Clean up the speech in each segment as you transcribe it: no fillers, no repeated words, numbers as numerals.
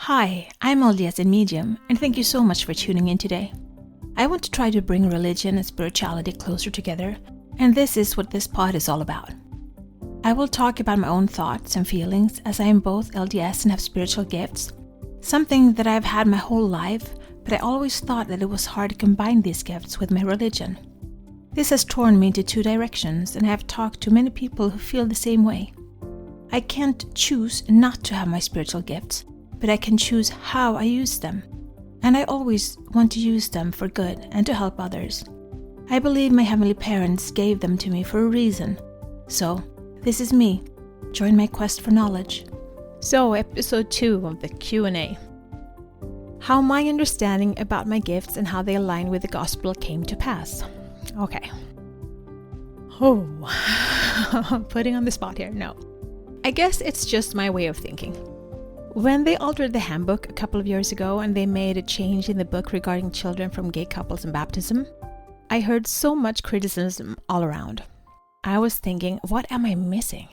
Hi, I'm LDS in Medium, and thank you so much for tuning in today. I want to try to bring religion and spirituality closer together, and this is what this pod is all about. I will talk about my own thoughts and feelings as I am both LDS and have spiritual gifts, something that I've had my whole life, but I always thought that it was hard to combine these gifts with my religion. This has torn me into two directions, and I have talked to many people who feel the same way. I can't choose not to have my spiritual gifts, but I can choose how I use them. And I always want to use them for good and to help others. I believe my heavenly parents gave them to me for a reason. So, this is me. Join my quest for knowledge. So, episode 2 of the Q&A. How my understanding about my gifts and how they align with the gospel came to pass. Okay. Putting on the spot here. No. I guess it's just my way of thinking. When they altered the handbook a couple of years ago and they made a change in the book regarding children from gay couples and baptism, I heard so much criticism all around. I was thinking, what am I missing?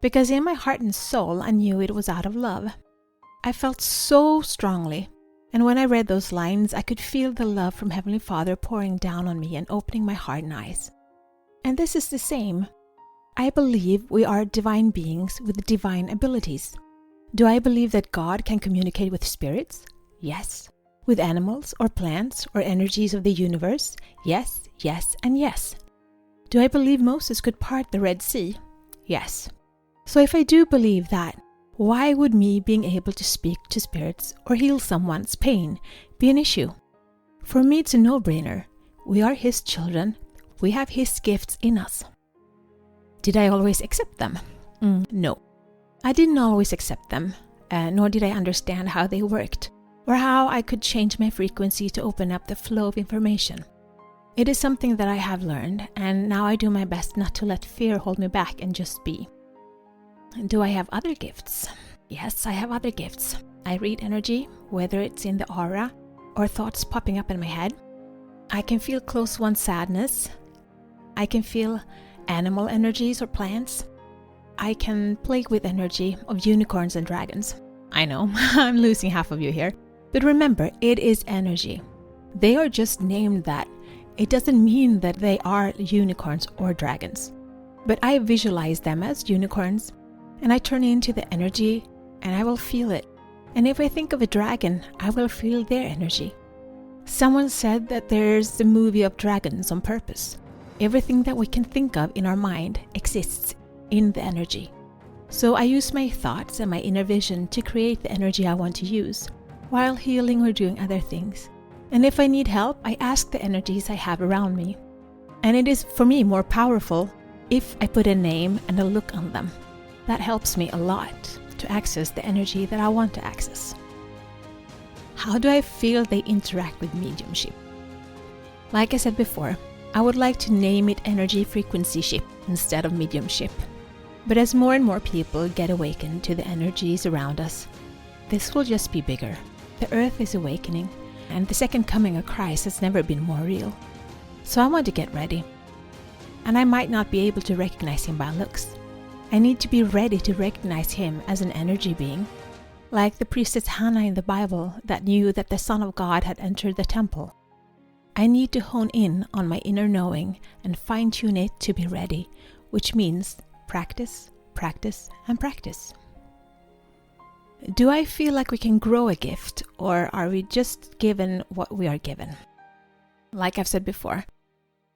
Because in my heart and soul, I knew it was out of love. I felt so strongly, and when I read those lines, I could feel the love from Heavenly Father pouring down on me and opening my heart and eyes. And this is the same. I believe we are divine beings with divine abilities. Do I believe that God can communicate with spirits? Yes. With animals or plants or energies of the universe? Yes, yes, and yes. Do I believe Moses could part the Red Sea? Yes. So if I do believe that, why would me being able to speak to spirits or heal someone's pain be an issue? For me, it's a no-brainer. We are His children. We have His gifts in us. Did I always accept them? No. I didn't always accept them, nor did I understand how they worked, or how I could change my frequency to open up the flow of information. It is something that I have learned, and now I do my best not to let fear hold me back and just be. Do I have other gifts? Yes, I have other gifts. I read energy, whether it's in the aura or thoughts popping up in my head. I can feel close one's sadness. I can feel animal energies or plants. I can play with energy of unicorns and dragons. I know, I'm losing half of you here. But remember, it is energy. They are just named that. It doesn't mean that they are unicorns or dragons. But I visualize them as unicorns, and I turn into the energy, and I will feel it. And if I think of a dragon, I will feel their energy. Someone said that there's the movie of dragons on purpose. Everything that we can think of in our mind exists in the energy. So I use my thoughts and my inner vision to create the energy I want to use, while healing or doing other things. And if I need help, I ask the energies I have around me. And it is, for me, more powerful if I put a name and a look on them. That helps me a lot to access the energy that I want to access. How do I feel they interact with mediumship? Like I said before, I would like to name it energy frequency ship instead of mediumship. But as more and more people get awakened to the energies around us, this will just be bigger. The earth is awakening, and the second coming of Christ has never been more real. So I want to get ready. And I might not be able to recognize Him by looks. I need to be ready to recognize Him as an energy being, like the priestess Hannah in the Bible that knew that the Son of God had entered the temple. I need to hone in on my inner knowing and fine-tune it to be ready, which means practice, practice, and practice. Do I feel like we can grow a gift, or are we just given what we are given? Like I've said before,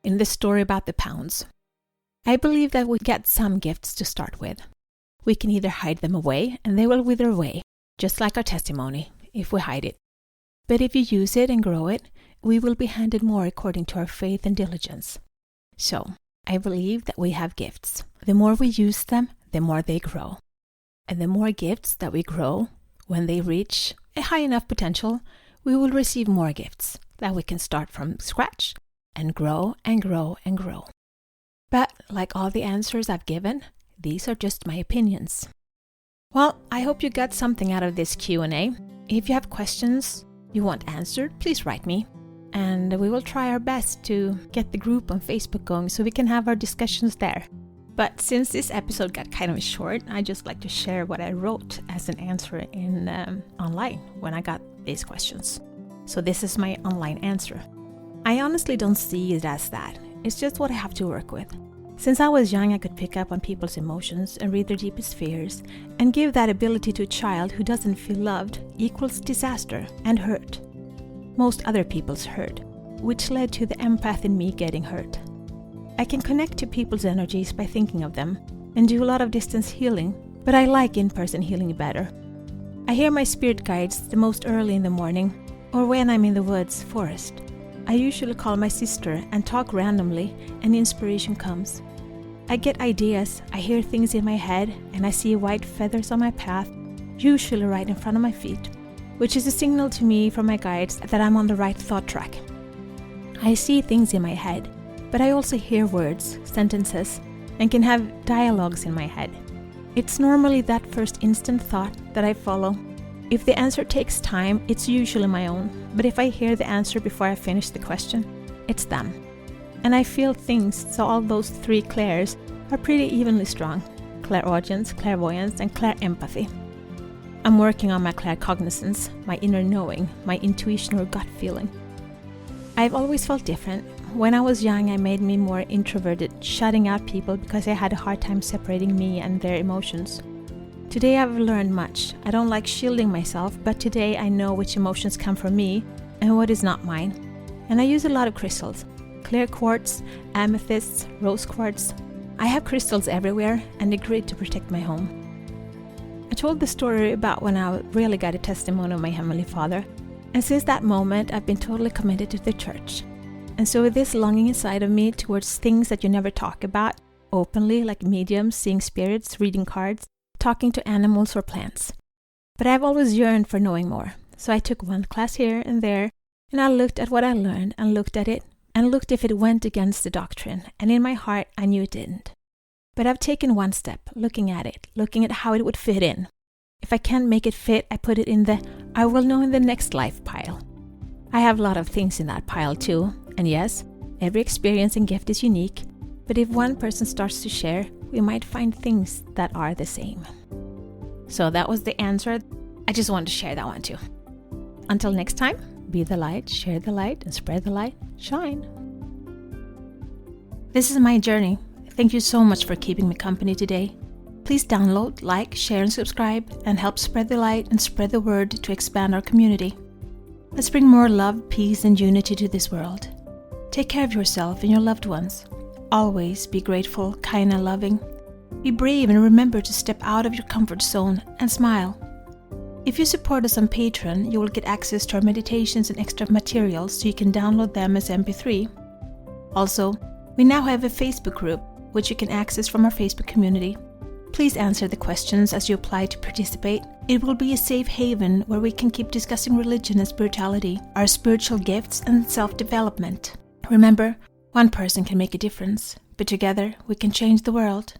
in the story about the pounds, I believe that we get some gifts to start with. We can either hide them away and they will wither away, just like our testimony, if we hide it. But if you use it and grow it, we will be handed more according to our faith and diligence. So, I believe that we have gifts. The more we use them, the more they grow. And the more gifts that we grow, when they reach a high enough potential, we will receive more gifts that we can start from scratch and grow and grow and grow. But like all the answers I've given, these are just my opinions. Well, I hope you got something out of this Q&A. If you have questions you want answered, please write me. And we will try our best to get the group on Facebook going so we can have our discussions there. But since this episode got kind of short, I just like to share what I wrote as an answer in online when I got these questions. So this is my online answer. I honestly don't see it as that. It's just what I have to work with. Since I was young, I could pick up on people's emotions and read their deepest fears, and give that ability to a child who doesn't feel loved equals disaster and hurt. Most other people's hurt, which led to the empath in me getting hurt. I can connect to people's energies by thinking of them and do a lot of distance healing, but I like in-person healing better. I hear my spirit guides the most early in the morning or when I'm in the woods, forest. I usually call my sister and talk randomly, and inspiration comes. I get ideas, I hear things in my head, and I see white feathers on my path, usually right in front of my feet, which is a signal to me from my guides that I'm on the right thought track. I see things in my head, but I also hear words, sentences, and can have dialogues in my head. It's normally that first instant thought that I follow. If the answer takes time, it's usually my own, but if I hear the answer before I finish the question, it's them. And I feel things, so all those 3 clairs are pretty evenly strong: clairaudience, clairvoyance, and clairempathy. I'm working on my claircognizance, my inner knowing, my intuition or gut feeling. I've always felt different. When I was young, I made me more introverted, shutting out people because I had a hard time separating me and their emotions. Today I've learned much. I don't like shielding myself, but today I know which emotions come from me and what is not mine. And I use a lot of crystals: clear quartz, amethysts, rose quartz. I have crystals everywhere and a grid to protect my home. I told the story about when I really got a testimony of my Heavenly Father, and since that moment I've been totally committed to the church. And so with this longing inside of me towards things that you never talk about openly, like mediums, seeing spirits, reading cards, talking to animals or plants. But I've always yearned for knowing more, so I took one class here and there, and I looked at what I learned and looked at it, and looked if it went against the doctrine, and in my heart I knew it didn't. But I've taken one step, looking at it, looking at how it would fit in. If I can't make it fit, I put it in the I will know in the next life pile. I have a lot of things in that pile too, and yes, every experience and gift is unique, but if one person starts to share, we might find things that are the same. So that was the answer. I just wanted to share that one too. Until next time, be the light, share the light, and spread the light. Shine. This is my journey. Thank you so much for keeping me company today. Please download, like, share, and subscribe, and help spread the light and spread the word to expand our community. Let's bring more love, peace, and unity to this world. Take care of yourself and your loved ones. Always be grateful, kind, and loving. Be brave and remember to step out of your comfort zone and smile. If you support us on Patreon, you will get access to our meditations and extra materials so you can download them as MP3. Also, we now have a Facebook group, which you can access from our Facebook community. Please answer the questions as you apply to participate. It will be a safe haven where we can keep discussing religion and spirituality, our spiritual gifts, and self-development. Remember, one person can make a difference, but together we can change the world.